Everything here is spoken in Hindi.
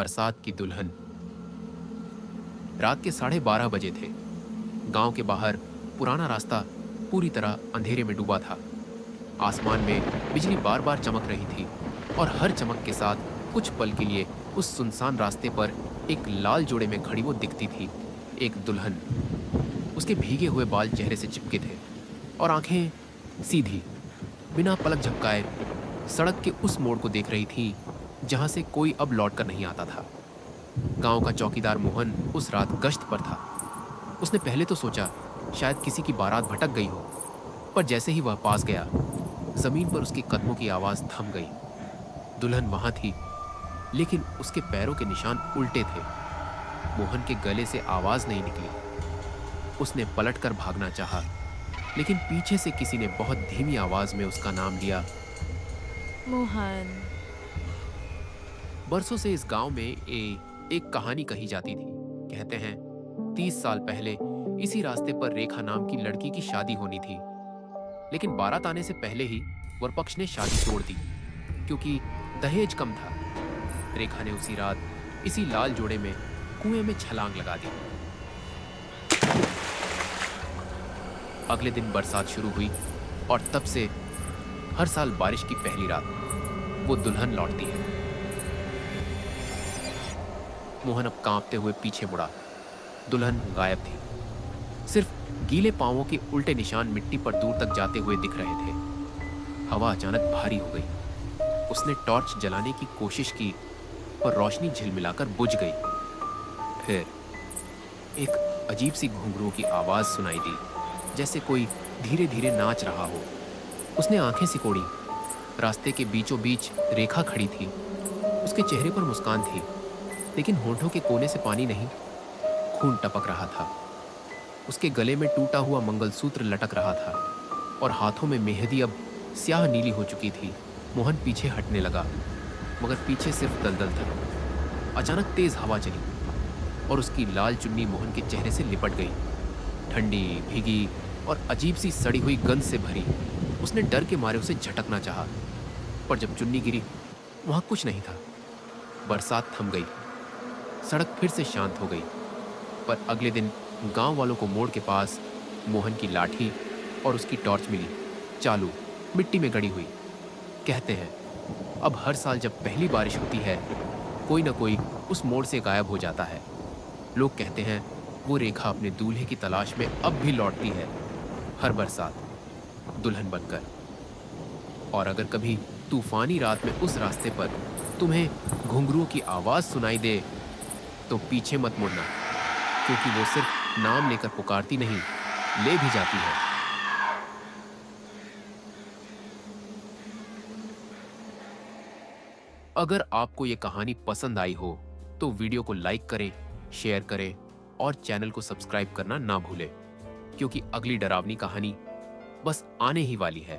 बरसात की दुल्हन। रात के 12:30 बजे थे। गांव के बाहर पुराना रास्ता पूरी तरह अंधेरे में डूबा था। आसमान में बिजली बार बार चमक रही थी और हर चमक के साथ कुछ पल के लिए उस सुनसान रास्ते पर एक लाल जोड़े में खड़ी वो दिखती थी। एक दुल्हन। उसके भीगे हुए बाल चेहरे से चिपके थे और आंखें सीधी, बिना पलक झपकाए सड़क के उस मोड़ को देख रही थी जहां से कोई अब लौटकर नहीं आता था। गांव का चौकीदार मोहन उस रात गश्त पर था। उसने पहले तो सोचा शायद किसी की बारात भटक गई हो, पर जैसे ही वह पास गया, जमीन पर उसके कदमों की आवाज थम गई। दुल्हन वहां थी, लेकिन उसके पैरों के निशान उल्टे थे। मोहन के गले से आवाज नहीं निकली। उसने पलटकर भागना चाहा, लेकिन पीछे से किसी ने बहुत धीमी आवाज में उसका नाम लिया। मोहन। बरसों से इस गांव में एक कहानी कही जाती थी। कहते हैं 30 साल पहले इसी रास्ते पर रेखा नाम की लड़की की शादी होनी थी, लेकिन बारात आने से पहले ही वर पक्ष ने शादी तोड़ दी क्योंकि दहेज कम था। रेखा ने उसी रात इसी लाल जोड़े में कुएं में छलांग लगा दी। अगले दिन बरसात शुरू हुई और तब से हर साल बारिश की पहली रात वो दुल्हन लौटती है। मोहन अब कांपते हुए पीछे मुड़ा। दुल्हन गायब थी। सिर्फ गीले पांवों के उल्टे निशान मिट्टी पर दूर तक जाते हुए दिख रहे थे। हवा अचानक भारी हो गई। उसने टॉर्च जलाने की कोशिश की, पर रोशनी झिलमिलाकर बुझ गई। फिर एक अजीब सी घुंघरू की आवाज सुनाई दी, जैसे कोई धीरे धीरे नाच रहा हो। उसने आंखें सिकोड़ी। रास्ते के बीचों बीच रेखा खड़ी थी। उसके चेहरे पर मुस्कान थी, लेकिन होठों के कोने से पानी नहीं, खून टपक रहा था। उसके गले में टूटा हुआ मंगलसूत्र लटक रहा था और हाथों में मेहंदी अब स्याह नीली हो चुकी थी। मोहन पीछे हटने लगा, मगर पीछे सिर्फ दलदल था। अचानक तेज हवा चली और उसकी लाल चुन्नी मोहन के चेहरे से लिपट गई, ठंडी, भीगी और अजीब सी सड़ी हुई गंध से भरी। उसने डर के मारे उसे झटकना चाहा, पर जब चुन्नी गिरी, वहां कुछ नहीं था। बरसात थम गई। सड़क फिर से शांत हो गई। पर अगले दिन गांव वालों को मोड़ के पास मोहन की लाठी और उसकी टॉर्च मिली, चालू, मिट्टी में गड़ी हुई। कहते हैं अब हर साल जब पहली बारिश होती है, कोई ना कोई उस मोड़ से गायब हो जाता है। लोग कहते हैं वो रेखा अपने दूल्हे की तलाश में अब भी लौटती है, हर बरसात, दुल्हन बनकर। और अगर कभी तूफानी रात में उस रास्ते पर तुम्हें घुंघरूओं की आवाज सुनाई दे, तो पीछे मत मुड़ना, क्योंकि वो सिर्फ नाम लेकर पुकारती नहीं, ले भी जाती है। अगर आपको ये कहानी पसंद आई हो तो वीडियो को लाइक करें, शेयर करें और चैनल को सब्सक्राइब करना ना भूलें, क्योंकि अगली डरावनी कहानी बस आने ही वाली है।